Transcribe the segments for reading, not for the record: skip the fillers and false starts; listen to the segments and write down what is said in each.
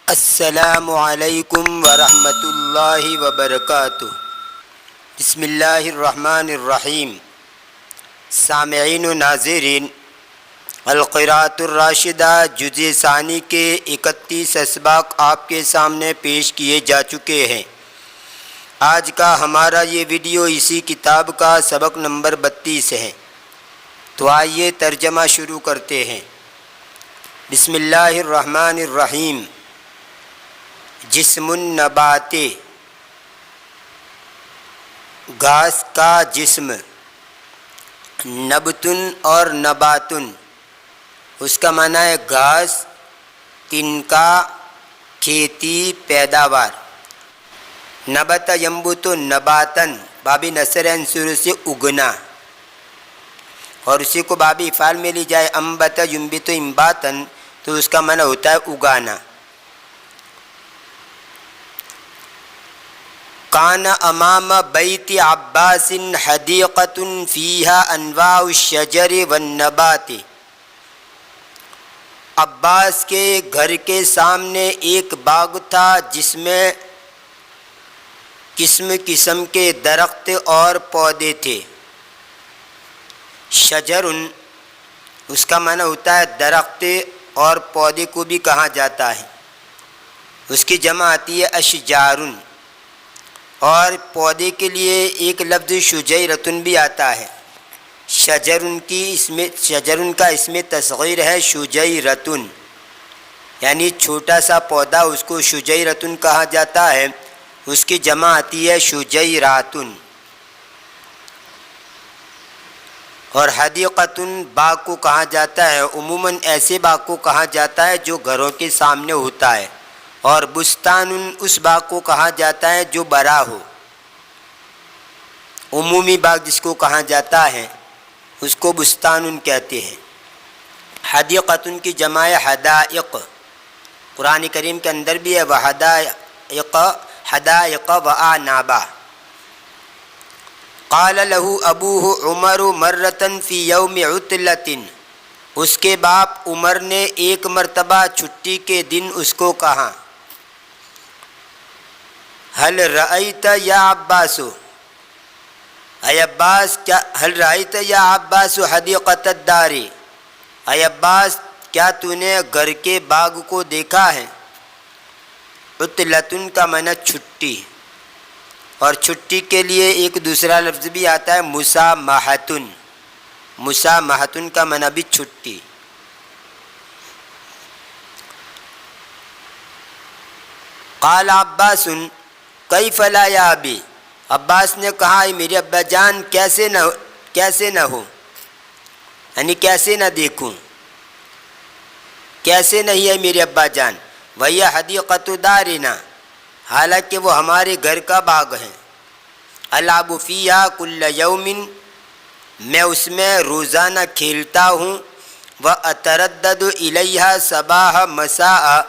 السلام علیکم ورحمۃ اللہ وبرکاتہ۔ بسم اللہ الرحمن الرحیم۔ سامعین و ناظرین، القراءۃ الراشدہ جزء ثانی کے 31 اسباق آپ کے سامنے پیش کیے جا چکے ہیں۔ آج کا ہمارا یہ ویڈیو اسی کتاب کا سبق نمبر 32 ہے۔ تو آئیے ترجمہ شروع کرتے ہیں۔ بسم اللہ الرحمن الرحیم۔ جسم النبات، گھاس کا جسم، نبتن اور نباتن اس کا معنی ہے گھاس، تنکا، کھیتی، پیداوار۔ نبت ینبت نباتن باب نصر عنصر سے اگنا، اور اسی کو باب افعال میں لی جائے انبت ینبت انباتن تو اس کا معنی ہوتا ہے اگانا۔ کان امام بیت عباس حدیقۃ فیہا انواع الشجر والنبات، عباس کے گھر کے سامنے ایک باغ تھا جس میں قسم قسم کے درخت اور پودے تھے۔ شجر اس کا معنی ہوتا ہے درخت، اور پودے کو بھی کہا جاتا ہے، اس کی جمع آتی ہے اشجارن، اور پودے کے لیے ایک لفظ شجیرتن بھی آتا ہے۔ شجرن کا اسم تصغیر ہے شجیرتن، یعنی چھوٹا سا پودا اس کو شجیرتن کہا جاتا ہے، اس کی جمع آتی ہے شجیراتن۔ اور حدیقتن باغ کو کہا جاتا ہے، عموماً ایسے باغ کو کہا جاتا ہے جو گھروں کے سامنے ہوتا ہے، اور بستان اس باغ کو کہا جاتا ہے جو بڑا ہو۔ عمومی باغ جس کو کہا جاتا ہے اس کو بستان کہتے ہیں۔ حدیقتن کی جمع حدائق، قرآن کریم کے اندر بھی ہے حدائق وأعنابا۔ قال له ابوہ عمر مرۃ فی یوم عطلۃ، اس کے باپ عمر نے ایک مرتبہ چھٹی کے دن اس کو کہا، هل رأیت یا عباس، اے عباس کیا هل رأیت یا عباس حدیقۃ الدار، اے عباس کیا تو نے گھر کے باغ کو دیکھا ہے؟ عطلۃ کا معنی چھٹی، اور چھٹی کے لیے ایک دوسرا لفظ بھی آتا ہے مسامحتن، مسامحتن کا معنی بھی چھٹی۔ قال عباس کیف لا یا ابی، عباس نے کہا میرے ابا جان کیسے نہ ہو، یعنی کیسے نہ دیکھوں، کیسے نہیں ہے میرے ابا جان۔ وہی حدیقۃ دارنا، حالانکہ وہ ہمارے گھر کا باغ ہے۔ العب فیہا کل یوم، میں اس میں روزانہ کھیلتا ہوں۔ واتردد الیہا صباح مساء،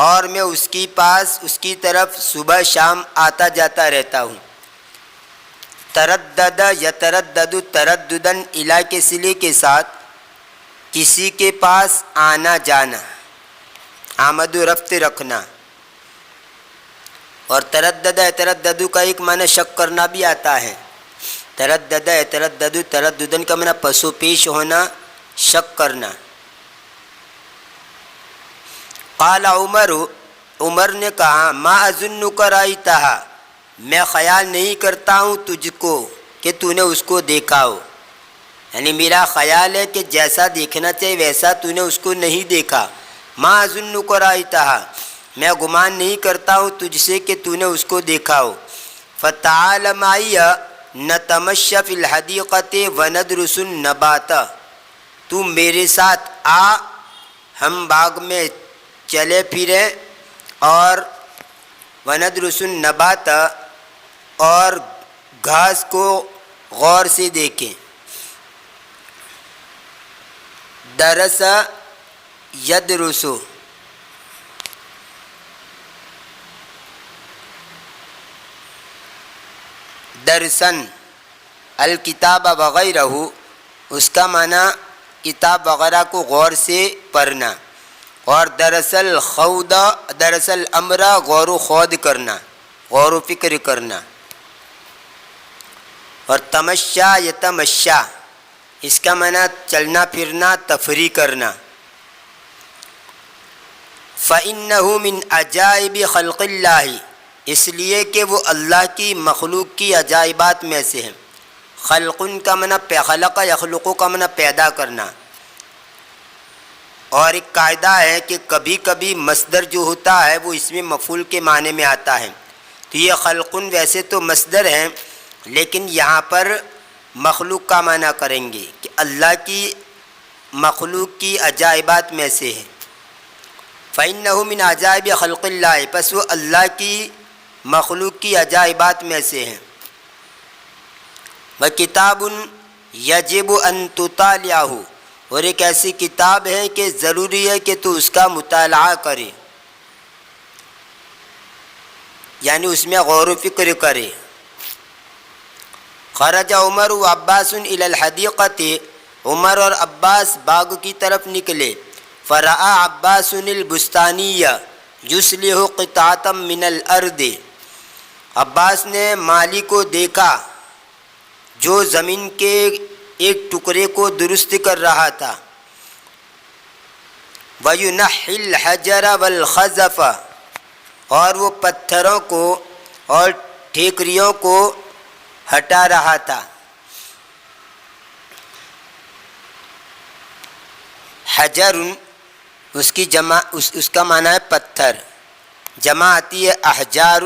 اور میں اس کی طرف صبح شام آتا جاتا رہتا ہوں۔ تردد یتردد ترددن، الی کے صلے کے ساتھ کسی کے پاس آنا جانا، آمد و رفت رکھنا۔ اور تردد یتردد کا ایک معنی شک کرنا بھی آتا ہے۔ تردد یتردد ترددن کا معنی پسو پیش ہونا، شک کرنا۔ قال عمر نے کہا ما اظنک رأیتہا، میں خیال نہیں کرتا ہوں تجھ کو کہ تو نے اس کو دیکھا ہو، یعنی میرا خیال ہے کہ جیسا دیکھنا چاہیے ویسا تو نے اس کو نہیں دیکھا۔ ما اظنک رأیتہا، میں گمان نہیں کرتا ہوں تجھ سے کہ تو نے اس کو دیکھا ہو۔ فتعال معی نتمشى فی الحدیقۃ وندرس النبات، تو میرے ساتھ آ، ہم باغ میں چلے پھریں اور وندرس النبات، اور گھاس کو غور سے دیکھیں۔ درس یدرس، درسن الکتاب وغیرہ، اس کا معنی کتاب وغیرہ کو غور سے پڑھنا۔ اور دراصل امرا غور و خوض کرنا، غور و فکر کرنا. اور تمشا یتمشا اس کا معنی چلنا پھرنا، تفریح کرنا. فَإِنَّهُ مِنْ عَجَائِبِ خَلْقِ اللَّهِ اس لیے کہ وہ اللہ کی مخلوق کی عجائبات میں سے ہیں. خلقن کا معنی خلق یخلق کا معنی پیدا کرنا. اور ایک قاعدہ ہے کہ کبھی کبھی مصدر جو ہوتا ہے وہ اس میں مفعول کے معنی میں آتا ہے. تو یہ خلقن ویسے تو مصدر ہیں لیکن یہاں پر مخلوق کا معنی کریں گے کہ اللہ کی مخلوق کی عجائبات میں سے ہے. فَإِنَّهُ مِنْ عَجَائِبِ خَلْقِ اللَّهِ پس وہ اللہ کی مخلوق کی عجائبات میں سے ہیں. وَكِتَابٌ يَجِبُ أَن تُطَالِعَهُ اور ایک ایسی کتاب ہے کہ ضروری ہے کہ تو اس کا مطالعہ کرے، یعنی اس میں غور و فکر کرے. خرج عمر و عباس الی الحدیقۃ عمر اور عباس باغ کی طرف نکلے. فرآ عباس البستانی یصلح قطعۃ من الارض عباس نے مالی کو دیکھا جو زمین کے ایک ٹکڑے کو درست کر رہا تھا. وَيُنَحِّ الْحَجَرَ وَالْخَزَفَ اور وہ پتھروں کو اور ٹھیکریوں کو ہٹا رہا تھا. حجر اس کی جمع اس کا معنی ہے پتھر، جمع آتی ہے احجار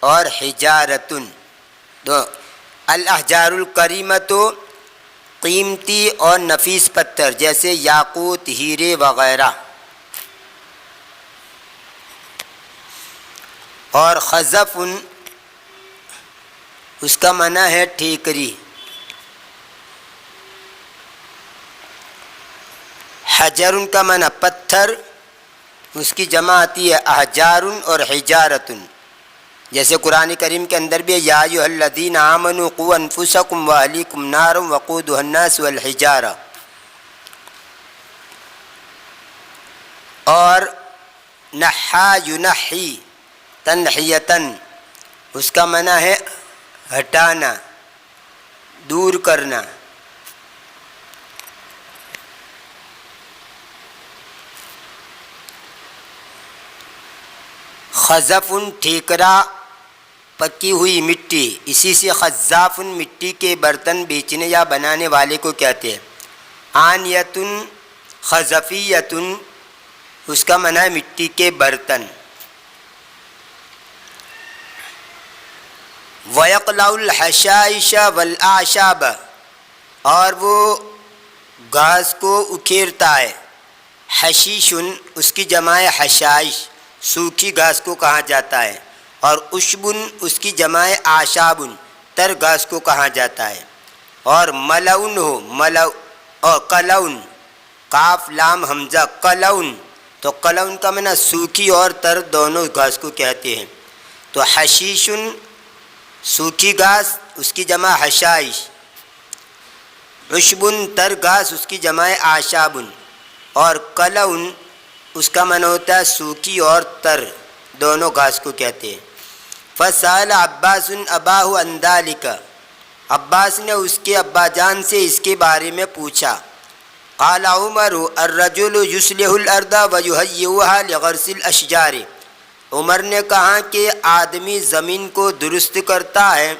اور حجارتن. تو الاحجار الکریمۃ قیمتی اور نفیس پتھر جیسے یاقوت، ہیرے وغیرہ. اور خزف اس کا معنی ہے ٹھیکری. حجر کا معنی پتھر، اس کی جمع آتی ہے احجار اور حجارتن. جیسے قرآن کریم کے اندر بھی یا ایھا الذین آمنوا قوا انفسکم واہلیکم نارا وقودھا الناس والحجارہ. اور نحا ینحی تنحیتن اس کا معنی ہے ہٹانا، دور کرنا. خزفن ٹھیکرا، پکی ہوئی مٹی، اسی سے خزافن مٹی کے برتن بیچنے یا بنانے والے کو کہتے ہیں. آنیتن خزفیتن اس کا معنی ہے مٹی کے برتن. وَيَقْلَعُ الْحَشَائِشَ وَالْأَعْشَابَ اور وہ گھاس کو اکھیرتا ہے. حشیشن اس کی جمع ہے حشائش، سوکھی گھاس کو کہا جاتا ہے. اور اشبن اس کی جمع آشابن، تر گھاس کو کہا جاتا ہے. اور ملعن ہو ملع اور قلعن، کاف لام حمزہ قلعن، تو قلعن کا معنی سوکھی اور تر دونوں گھاس کو کہتے ہیں. تو حشیشن سوکھی گھاس اس کی جمع حشائش، عشبن تر گھاس اس کی جمع آشابن، اور قلعن اس کا معنی ہوتا ہے سوکھی اور تر دونوں گھاس کو کہتے ہیں. فسأل عباس اباہ عن ذلک عباس نے اس کے ابا جان سے اس کے بارے میں پوچھا. قال عمر الرجل یصلح الارض ویہیئها لغرس الاشجار عمر نے کہا کہ آدمی زمین کو درست کرتا ہے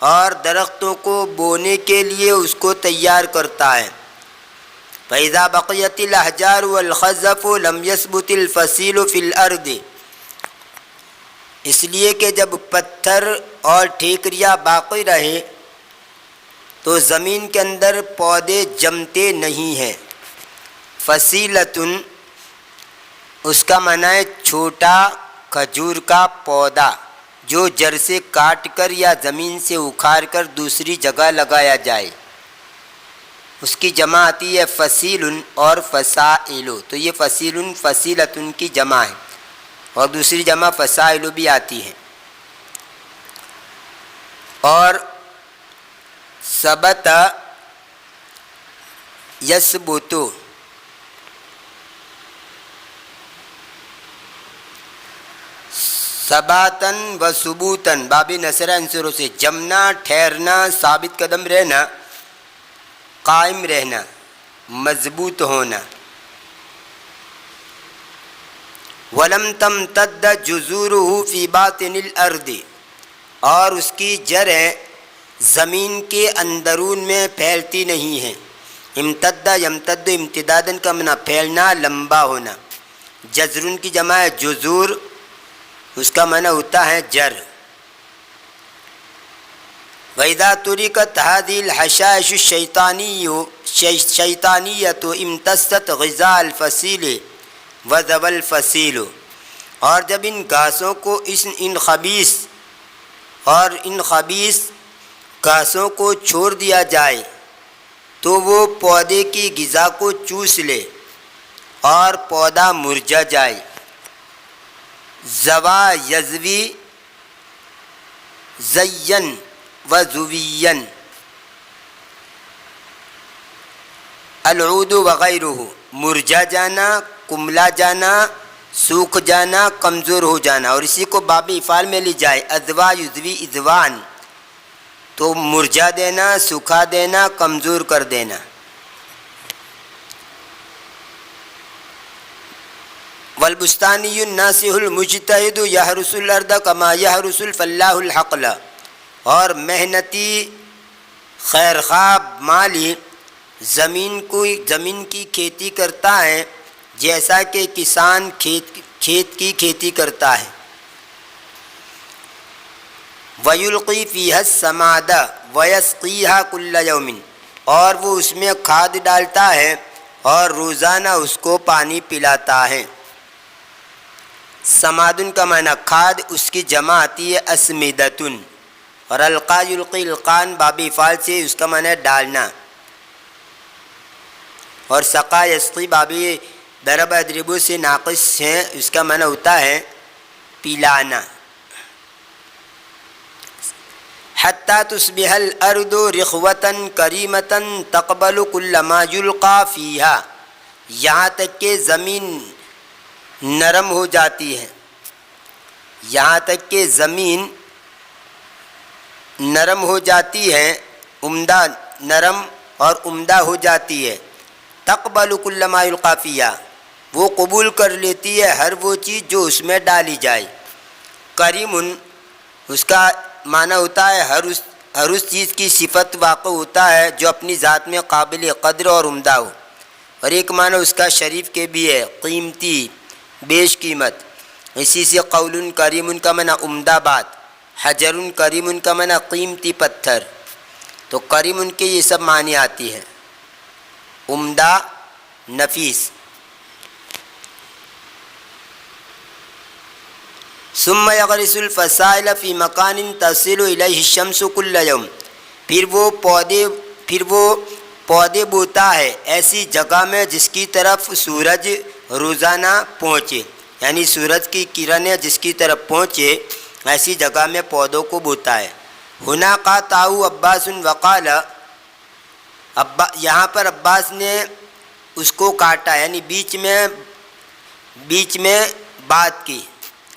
اور درختوں کو بونے کے لیے اس کو تیار کرتا ہے. فَإِذَا بَقِيَتِ الْأَحْجَارُ وَالْخَزَفُ لَمْ يَثْبُتِ الْفَصِيلُ فِي الْأَرْضِ اس لیے کہ جب پتھر اور ٹھیکریاں باقی رہے تو زمین کے اندر پودے جمتے نہیں ہیں. فصیلتن اس کا معنی ہے چھوٹا کھجور کا پودا جو جڑ سے کاٹ کر یا زمین سے اکھاڑ کر دوسری جگہ لگایا جائے. اس کی جمع آتی ہے فصیل اور فصائل. تو یہ فصیل فصیلتن کی جمع ہے اور دوسری جمع فصائل بھی آتی ہے. اور ثبت یثبت ثباتن و ثبوتن باب نصرہ عنصروں سے جمنا، ٹھہرنا، ثابت قدم رہنا، قائم رہنا، مضبوط ہونا. ولم تمتد جذورہ فی باطن الارض، اور اس کی جڑیں زمین کے اندرون میں پھیلتی نہیں ہیں. امتد یمتد امتدادن کا معنی پھیلنا، لمبا ہونا. جذرن کی جمع ہے جذور، اس کا معنی ہوتا ہے جڑ. وَإِذَا تُرِكَتْ هَذِهِ الْحَشَائِشُ الشَّيْطَانِيَّةُ امْتَسَّتْ غِذَاءَ الْفَصِيلِ وَذَوَى الْفَصِيلُ، اور جب ان گھاسوں کو ان خبیث گھاسوں کو چھوڑ دیا جائے تو وہ پودے کی غذا کو چوس لے اور پودا مرجھا جائے. زوا یزوی زین و زوین، العود وغیرہ، مرجھا جانا، کملا جانا، سوکھ جانا، کمزور ہو جانا. اور اسی کو باب افعال میں لی جائے ادوا یزوی ادوان، تو مرجھا دینا، سکھا دینا، کمزور کر دینا. والبستانی الناصح المجتہد یحرس الارض کما یحرس الفلاح الحقل، اور محنتی خیرخواہ مالی زمین کی کھیتی کرتا ہے جیسا کہ کسان کھیت کی کھیتی کرتا ہے. وَيُلْقِي فِيهَا السَّمَادَ وَيَسْقِيهَا كُلَّ يَوْمٍ، اور وہ اس میں کھاد ڈالتا ہے اور روزانہ اس کو پانی پلاتا ہے. سمادن کا معنی کھاد، اس کی جمع آتی ہے اسمدتن. اور القا یلقی القان باب افعال سے اس کا معنی ہے ڈالنا. اور سقا یسقی بابی ضرب اضربو سے ناقص ہیں، اس کا معنی ہوتا ہے پلانا. حتی تصبح الارض رخوة کریمة تقبل کل ما یلقى فیہا، یہاں تک کہ زمین نرم ہو جاتی ہے، یہاں تک کہ زمین نرم ہو جاتی ہے، عمدہ نرم اور عمدہ ہو جاتی ہے. تقبل کل ما یلقى فیہا، وہ قبول کر لیتی ہے ہر وہ چیز جو اس میں ڈالی جائے. کریم اس کا معنی ہوتا ہے ہر اس چیز کی صفت واقع ہوتا ہے جو اپنی ذات میں قابل قدر اور عمدہ ہو. اور ایک معنی اس کا شریف کے بھی ہے، قیمتی، بیش قیمت. اسی سے قول کریم کا معنی عمدہ بات، حجر کریم کا معنی قیمتی پتھر. تو کریم کے یہ سب معنی آتی ہے، عمدہ، نفیس. ثم یغرس الفصائل فی مکان تصل الیہ الشمس کل یوم، پھر وہ پودے بوتا ہے ایسی جگہ میں جس کی طرف سورج روزانہ پہنچے، یعنی سورج کی کرنیں جس کی طرف پہنچے ایسی جگہ میں پودوں کو بوتا ہے. ہنا قاطعہ عباس وقال، یہاں پر عباس نے اس کو کاٹا، یعنی بیچ میں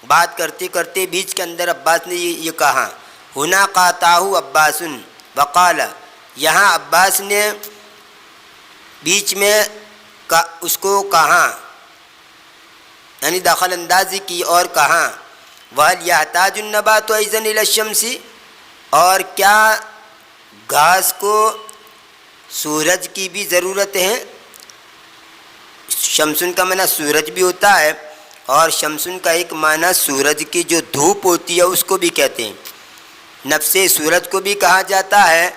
بات کرتے کرتے بیچ کے اندر عباس نے یہ کہا. ہنا قاطعہ عباس وقال، یہاں عباس نے بیچ میں اس کو کہا، یعنی دخل اندازی کی اور کہا. وَهَلْ يَحْتَاجُ النَّبَاتُ أَيْضًا إِلَى الشَّمْسِ، اور کیا گھاس کو سورج کی بھی ضرورت ہے؟ شمسن کا معنی سورج بھی ہوتا ہے، اور شمسن کا ایک معنی سورج کی جو دھوپ ہوتی ہے اس کو بھی کہتے ہیں. نفس سورج کو بھی کہا جاتا ہے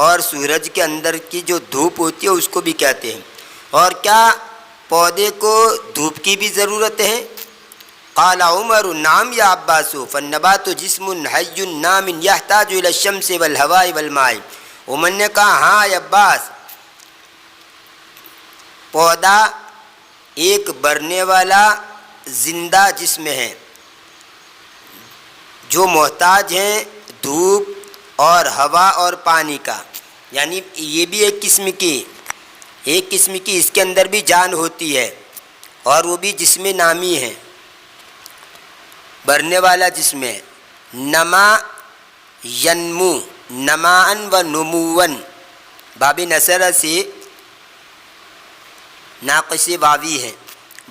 اور سورج کے اندر کی جو دھوپ ہوتی ہے اس کو بھی کہتے ہیں. اور کیا پودے کو دھوپ کی بھی ضرورت ہے؟ قال عمر نعم یا عباس فالنبات جسم حی نام یحتاج الی الشمس والہواء والماء. عمر نے کہا ہاں عباس، پودا ایک برنے والا زندہ جسم ہے جو محتاج ہیں دھوپ اور ہوا اور پانی کا، یعنی یہ بھی ایک قسم کی اس کے اندر بھی جان ہوتی ہے اور وہ بھی جسم نامی ہے. بڑھنے والا جسم ہے. نما ینمو نماً و نمون باب نصر سے ناقص واوی ہے.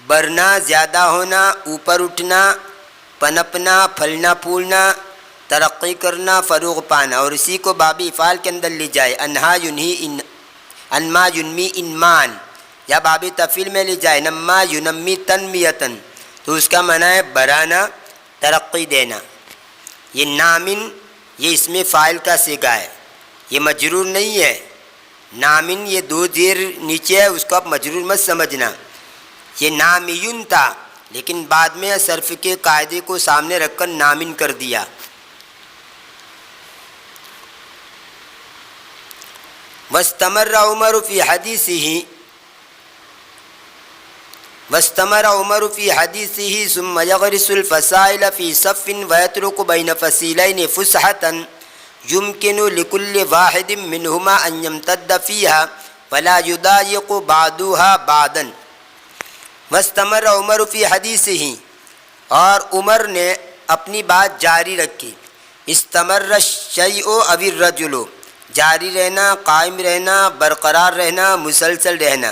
بڑھنا، زیادہ ہونا، اوپر اٹھنا، پنپنا، پھلنا پھولنا، ترقی کرنا، فروغ پانا. اور اسی کو باب افعال کے اندر لے جائے انہا ینہی انما ینمی انمان، یا باب تفعیل میں لے جائے نما ینمی تنمیتن، تو اس کا معنی ہے بڑھانا، ترقی دینا. یہ نامن یہ اس میں فاعل کا صیغہ ہے، یہ مجرور نہیں ہے. نامن یہ دو زیر نیچے ہے، اس کو آپ مجرور مت سمجھنا. یہ نامیون تھا لیکن بعد میں صرف کے قاعدے کو سامنے رکھ کر نامن کر دیا. واستمر عمر فی حدیثہ ثم یغرس الفصائل فی صف ویترک بین فصیلین فسحة يمكن لكل واحد منهما ان يمتد فيها ولا يضايق بعضها بعضا. واستمر عمر فی حدیثہ، اور عمر نے اپنی بات جاری رکھی. استمر الشیء او الرجل، جاری رہنا، قائم رہنا، برقرار رہنا، مسلسل رہنا.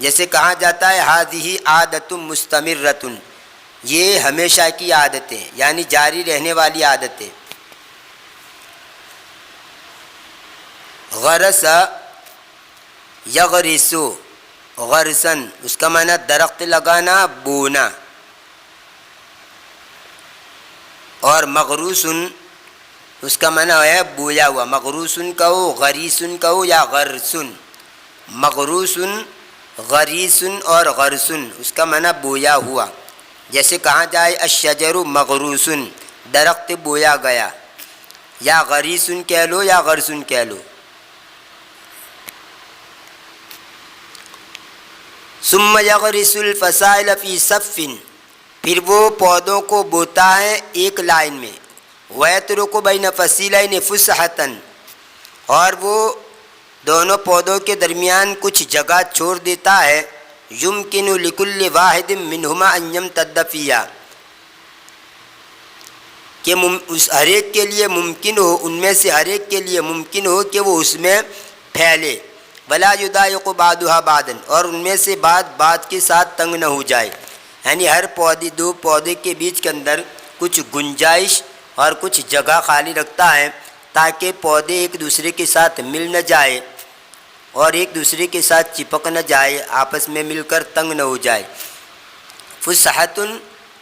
جیسے کہا جاتا ہے ہذہ عادۃ مستمرۃ، یہ ہمیشہ کی عادتیں یعنی جاری رہنے والی عادتیں. غرس یغرس غرسن، اس کا معنی درخت لگانا، بونا. اور مغروسن اس کا معنی ہے بویا ہوا. مغروسن کہو، غریسن کہو یا غرسن. مغروسن، غریسن اور غرسن اس کا معنی بویا ہوا. جیسے کہا جائے الشجر مغروسن، درخت بویا گیا، یا غریسن کہہ لو یا غرسن کہہ لو. ثم یغرس الفصائل فی صف، پھر وہ پودوں کو بوتا ہے ایک لائن میں. ویترک بین فصیلین فسحة، اور وہ دونوں پودوں کے درمیان کچھ جگہ چھوڑ دیتا ہے. یمکن لکل واحد منہما ان یمتد فیہا، کہ اس ہر ایک کے لیے ممکن ہو، ان میں سے ہر ایک کے لیے ممکن ہو کہ وہ اس میں پھیلے. ولا یضایق بعضها بعضا، اور ان میں سے بعض کے ساتھ تنگ نہ ہو جائے. یعنی ہر پودے، دو پودے کے بیچ کے اندر کچھ گنجائش اور کچھ جگہ خالی رکھتا ہے تاکہ پودے ایک دوسرے کے ساتھ مل نہ جائے اور ایک دوسرے کے ساتھ چپک نہ جائے، آپس میں مل کر تنگ نہ ہو جائے. فسحۃ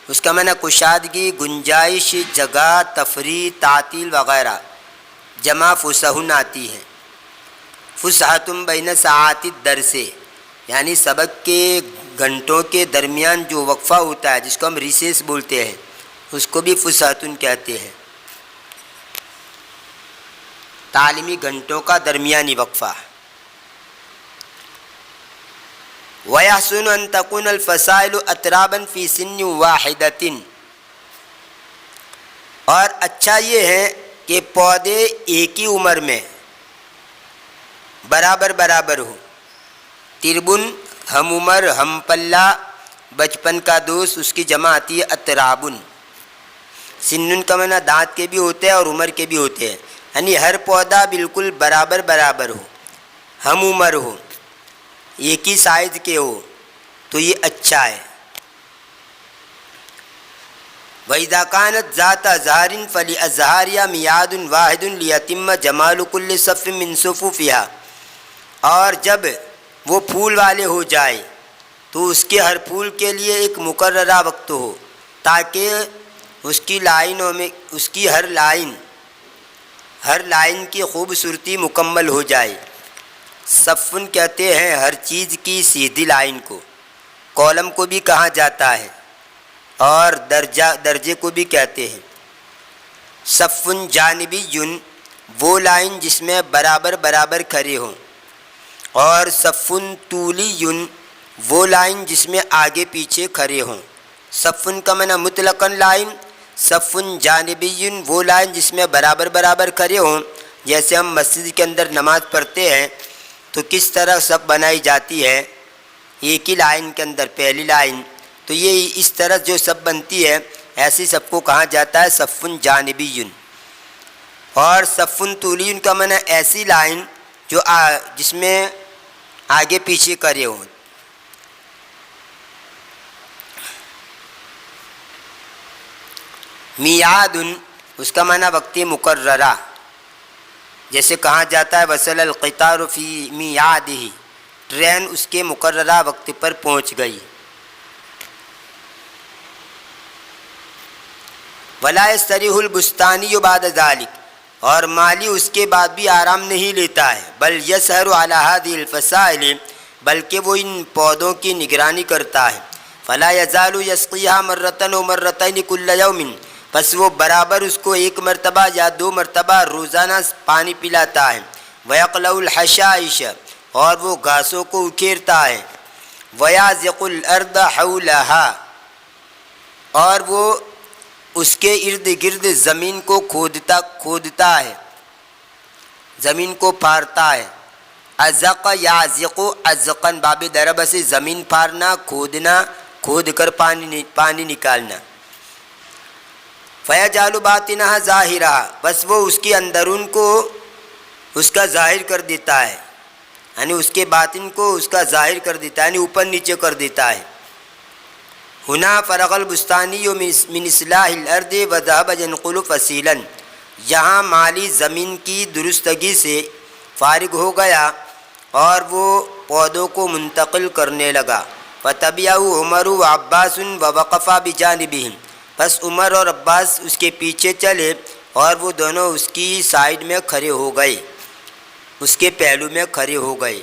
اس کا معنی کشادگی، گنجائش، جگہ، تفریح، تعطیل وغیرہ. جمع فسحن آتی ہے. فسحۃ بین ساعات الدرس، یعنی سبق کے گھنٹوں کے درمیان جو وقفہ ہوتا ہے جس کو ہم ریسیس بولتے ہیں، اس کو بھی فسحۃ کہتے ہیں. تعلیمی گھنٹوں کا درمیانی وقفہ. وَيَحْسُنُ أَن تَكُونَ الْفَصَائِلُ أَتْرَابًا فِي سِنٍّ وَاحِدَةٍ، اور اچھا یہ ہے کہ پودے ایک ہی عمر میں برابر ہو. تربن ہم عمر، ہم پلہ، بچپن کا دوست، اس کی جمع آتی ہے اترابن. سنن کا معنی دانت کے بھی ہوتے ہیں اور عمر کے بھی ہوتے ہیں، یعنی ہر پودا بالکل برابر ہو، ہم عمر ہو، ایک ہی سائز کے ہو تو یہ اچھا ہے. وَإِذَا كَانَتْ ذَاتَ أَزْهَارٍ فَلِأَزْهَارِهَا مِيعَادٌ وَاحِدٌ لِيَتِمَّ جَمَالُ كُلِّ صَفٍّ مِّن صُفُوفِهَا، اور جب وہ پھول والے ہو جائے تو اس کے ہر پھول کے لیے ایک مقررہ وقت ہو تاکہ اس کی لائنوں میں اس کی ہر لائن کی خوبصورتی مکمل ہو جائے. صفن کہتے ہیں ہر چیز کی سیدھی لائن کو. کالم کو بھی کہا جاتا ہے اور درجے کو بھی کہتے ہیں. صفن جانبی وہ لائن جس میں برابر کھڑے ہوں، اور صفن طولی وہ لائن جس میں آگے پیچھے کھڑے ہوں. صفن کا معنی مطلقاً لائن، صفن جانبی وہ لائن جس میں برابر کھڑے ہوں. جیسے ہم مسجد کے اندر نماز پڑھتے ہیں تو کس طرح صف بنائی جاتی ہے، ایک ہی لائن کے اندر پہلی لائن، تو یہ اس طرح جو صف بنتی ہے ایسی صف کو کہا جاتا ہے صفن جانبی، اور صفن طولی کا معنی ایسی لائن جو جس میں آگے پیچھے کرے ہوں۔ میعاد اس کا معنی وقت مقررہ، جیسے کہا جاتا ہے وصل القطار فی میعادہ، ٹرین اس کے مقررہ وقت پر پہنچ گئی۔ ولا یستریح البستانی بعد ذلک، اور مالی اس کے بعد بھی آرام نہیں لیتا ہے، بل یسہر علی ہذہ الفصائل، بلکہ وہ ان پودوں کی نگرانی کرتا ہے۔ فلا یزال یسقیھا مرۃ و مرتین کل یوم، پس وہ برابر اس کو ایک مرتبہ یا 2 مرتبہ روزانہ پانی پلاتا ہے۔ ویقلع الحشائش، اور وہ گھاسوں کو اکھیرتا ہے۔ ویازق الارض حولھا، اور وہ اس کے ارد گرد زمین کو کھودتا ہے، زمین کو پھاڑتا ہے۔ ازق یازق ازقن، باب درب سے زمین پھاڑنا، کھودنا، کھود کر پانی نکالنا۔ فیجعل باطنھا ظاہرا، بس وہ اس کے اندرون کو اس کا ظاہر کر دیتا ہے، یعنی اس کے باطن کو اس کا ظاہر کر دیتا ہے، یعنی اوپر نیچے کر دیتا ہے۔ ہنا فرغ البستانی من اصلاح الارض وذهب ينقل فصیلا، یہاں مالی زمین کی درستگی سے فارغ ہو گیا اور وہ پودوں کو منتقل کرنے لگا۔ فتبعه عمر وعباس ووقفا بجانبهم، بس عمر اور عباس اس کے پیچھے چلے اور وہ دونوں اس کی سائیڈ میں کھڑے ہو گئے، اس کے پہلو میں کھڑے ہو گئے۔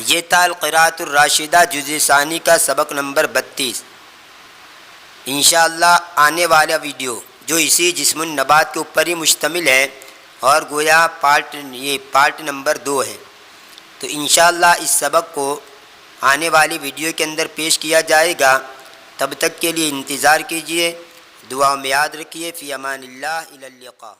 یہ تھا القراءۃ الراشدہ جزء ثانی کا سبق نمبر 32۔ انشاءاللہ آنے والا ویڈیو جو اسی جسم النبات کے اوپر ہی مشتمل ہے اور گویا یہ پارٹ نمبر 2 ہے، تو انشاءاللہ اس سبق کو آنے والی ویڈیو کے اندر پیش کیا جائے گا۔ تب تک کے لیے انتظار کیجیے، دعا میں یاد رکھیے۔ فی امان اللہ، الی اللقاء۔